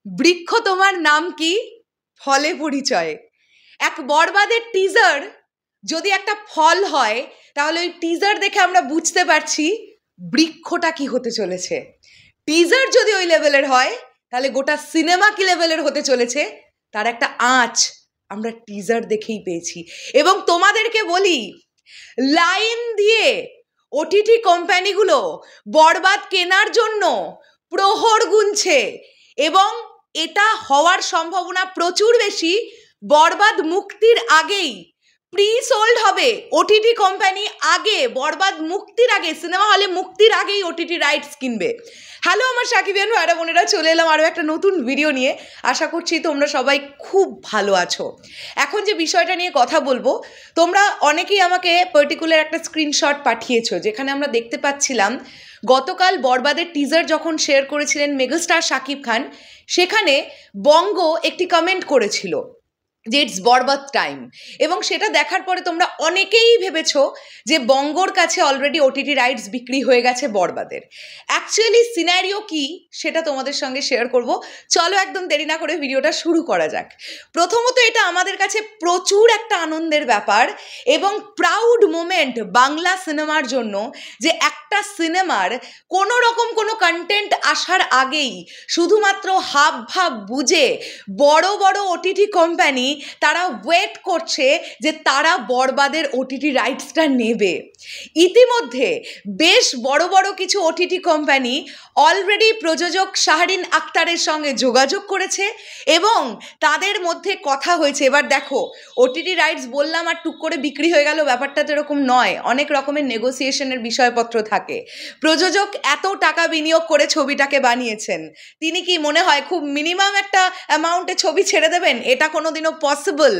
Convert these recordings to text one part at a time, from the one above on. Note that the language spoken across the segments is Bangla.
বৃক্ষ তোমার নাম কি? ফলে পরিচয়। এক বরবাদের টিজার যদি একটা ফল হয়, তাহলে ওই টিজার দেখে আমরা বুঝতে পারছি বৃক্ষটা কি হতে চলেছে। টিজার যদি ওই লেভেলের হয়, তাহলে গোটা সিনেমা কি লেভেলের হতে চলেছে তার একটা আঁচ আমরা টিজার দেখেই পেয়েছি। এবং তোমাদেরকে বলি, লাইন দিয়ে ওটিটি কোম্পানিগুলো বরবাদ কেনার জন্য প্রহর গুনছে এবং এটা হওয়ার সম্ভাবনা প্রচুর বেশি। বরবাদ মুক্তির আগেই প্রি সোল্ড হবে ওটিটি কোম্পানি, আগে বরবাদ মুক্তির আগে, সিনেমা হলে মুক্তির আগেই ওটিটি রাইটস কিনবে। হ্যালো আমার সাকিবিয়ান ভাইরা বোনেরা, চলে এলাম আরও একটা নতুন ভিডিও নিয়ে। আশা করছি তোমরা সবাই খুব ভালো আছো। এখন যে বিষয়টা নিয়ে কথা বলবো, তোমরা অনেকেই আমাকে পার্টিকুলার একটা স্ক্রিনশট পাঠিয়েছো, যেখানে আমরা দেখতে পাচ্ছিলাম গতকাল বরবাদের টিজার যখন শেয়ার করেছিলেন মেগাস্টার শাকিব খান, সেখানে বঙ্গ একটি কমেন্ট করেছিল যে ইটস বরবাদ টাইম। এবং সেটা দেখার পরে তোমরা অনেকেই ভেবেছো যে বঙ্গর কাছে অলরেডি ওটিটি রাইটস বিক্রি হয়ে গেছে বরবাদের। অ্যাকচুয়ালি সিনারিও কি সেটা তোমাদের সঙ্গে শেয়ার করব। চলো একদম দেরি না করে ভিডিওটা শুরু করা যাক। প্রথমত, এটা আমাদের কাছে প্রচুর একটা আনন্দের ব্যাপার এবং প্রাউড মোমেন্ট বাংলা সিনেমার জন্য, যে একটা সিনেমার কোনো রকম কোনো কন্টেন্ট আসার আগেই শুধুমাত্র হাব ভাব বুঝে বড় বড় ওটিটি কোম্পানি তারা ওয়েট করছে যে তারা বরবাদের ওটিটি রাইটসটা নেবে। ইতিমধ্যে বেশ বড় বড় কিছু ওটিটি কোম্পানি অলরেডি প্রযোজক শাহরিন আক্তারের সঙ্গে যোগাযোগ করেছে এবং তাদের মধ্যে কথা হয়েছে। এবার দেখো, ওটিটি রাইটস বললাম আর টুক করে বিক্রি হয়ে গেল, ব্যাপারটা তো এরকম নয়। অনেক রকমের নেগোসিয়েশনের বিষয়পত্র থাকে। প্রযোজক এত টাকা বিনিয়োগ করে ছবিটাকে বানিয়েছেন, তিনি কি মনে হয় খুব মিনিমাম একটা অ্যামাউন্টে ছবি ছেড়ে দেবেন? এটা কোনোদিনও পসিবল।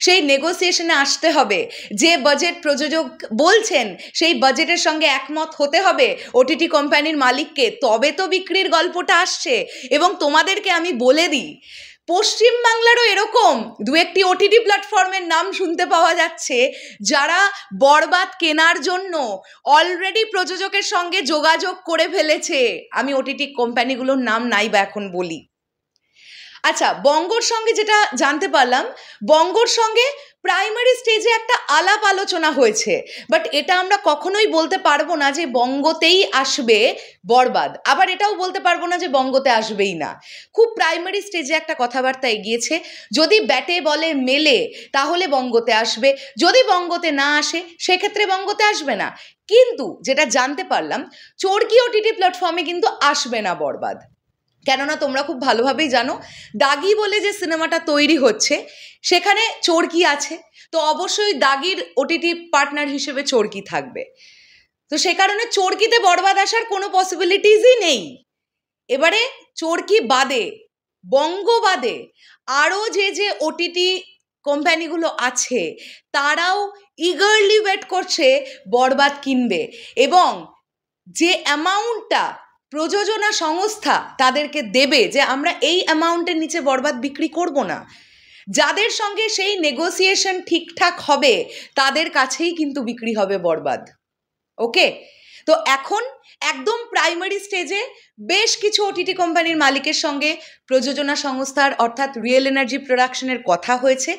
সেই নেগোসিয়েশনে আসতে হবে। যে বাজেট প্রযোজক বলছেন সেই বাজেটের সঙ্গে একমত হতে হবে ওটিটি কোম্পানির মালিককে, তবে তো বিক্রির গল্পটা আসছে। এবং তোমাদেরকে আমি বলে দিই, পশ্চিমবাংলারও এরকম দু একটি ওটিটি প্ল্যাটফর্মের নাম শুনতে পাওয়া যাচ্ছে, যারা বরবাদ কেনার জন্য অলরেডি প্রযোজকের সঙ্গে যোগাযোগ করে ফেলেছে। আমি ওটিটি কোম্পানিগুলোর নাম নাই বা এখন বলি। আচ্ছা, বঙ্গর সঙ্গে যেটা জানতে পারলাম, বঙ্গর সঙ্গে প্রাইমারি স্টেজে একটা আলাপ আলোচনা হয়েছে, বাট এটা আমরা কখনোই বলতে পারবো না যে বঙ্গতেই আসবে বরবাদ, আবার এটাও বলতে পারবো না যে বঙ্গতে আসবেই না। খুব প্রাইমারি স্টেজে একটা কথাবার্তা এগিয়েছে। যদি ব্যাটে বলে মেলে তাহলে বঙ্গতে আসবে, যদি বঙ্গতে না আসে সেক্ষেত্রে বঙ্গতে আসবে না। কিন্তু যেটা জানতে পারলাম, চরকি ওটিটি প্ল্যাটফর্মে কিন্তু আসবে না বরবাদ। কেননা তোমরা খুব ভালোভাবেই জানো, দাগি বলে যে সিনেমাটা তৈরি হচ্ছে সেখানে চরকি আছে, তো অবশ্যই দাগির ওটিটি পার্টনার হিসেবে চরকি থাকবে। তো সে কারণে চরকিতে বরবাদ আসার কোনো পসিবিলিটিসই নেই। এবারে চরকি বাদে, বঙ্গ বাদে আরও যে ওটিটি কোম্পানিগুলো আছে তারাও ইগারলি ওয়েট করছে বরবাদ কিনবে। এবং যে অ্যামাউন্টটা প্রযোজনা সংস্থা তাদেরকে দেবে, যে আমরা এই অ্যামাউন্টের নিচে বরবাদ বিক্রি করব না, যাদের সঙ্গে সেই নেগোসিয়েশন ঠিকঠাক হবে তাদের কাছেই কিন্তু বিক্রি হবে বরবাদ। ওকে, তো এখন একদম প্রাইমারি স্টেজে বেশ কিছু ওটিটি কোম্পানির মালিকের সঙ্গে প্রযোজনা সংস্থার অর্থাৎ রিয়েল এনার্জি প্রোডাকশনের কথা হয়েছে।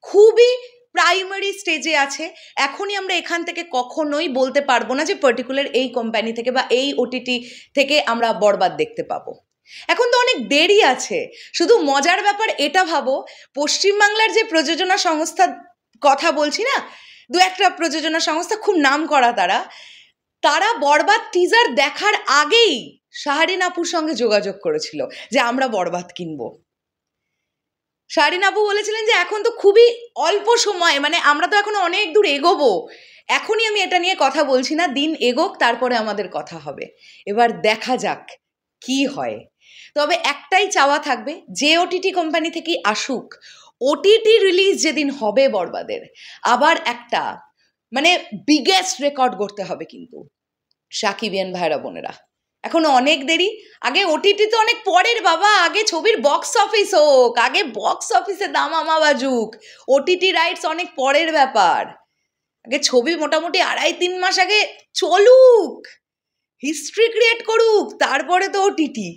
খুবই প্রাইমারি স্টেজে আছে। এখনই আমরা এখান থেকে কখনোই বলতে পারবো না যে পার্টিকুলার এই কোম্পানি থেকে বা এই ওটিটি থেকে আমরা বরবাদ দেখতে পাবো। এখন তো অনেক দেরি আছে। শুধু মজার ব্যাপার এটা ভাবো, পশ্চিমবাংলার যে প্রযোজনা সংস্থার কথা বলছি না, দু একটা প্রযোজনা সংস্থা খুব নাম করা, তারা বরবাদ টিজার দেখার আগেই শাহরিন আপুর সঙ্গে যোগাযোগ করেছিল যে আমরা বরবাদ কিনবো। শাহরিন আপু বলেছিলেন যে এখন তো খুবই অল্প সময়, মানে আমরা তো এখনো অনেক দূর এগোবো, এখনই আমি এটা নিয়ে কথা বলছি না, দিন এগোক তারপরে আমাদের কথা হবে। এবার দেখা যাক কি হয়। তবে একটাই চাওয়া থাকবে, যে ওটিটি কোম্পানি থেকেই আসুক, ওটিটি রিলিজ যেদিন হবে বরবাদের, আবার একটা মানে বিগেস্ট রেকর্ড করতে হবে কিন্তু সাকিবিয়ান ভাইরা বোনেরা। এখনো অনেক দেরি। আগে ওটিটি তো অনেক পরের বাবা, আগে ছবির বক্স অফিস হোক, আগে বক্স অফিসে দামামা বাজুক। ওটিটি রাইটস অনেক পরের ব্যাপার। আগে ছবি মোটামুটি 2.5-3 মাস আগে চলুক, হিস্ট্রি ক্রিয়েট করুক, তারপরে তো ওটিটি।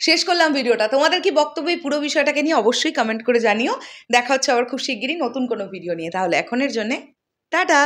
শেষ করলাম ভিডিওটা। তোমাদের কি বক্তব্য এই পুরো বিষয়টাকে নিয়ে অবশ্যই কমেন্ট করে জানিও। দেখা হচ্ছে আবার খুব শিগগিরই নতুন কোনো ভিডিও নিয়ে। তাহলে এখনের জন্যে টাটা।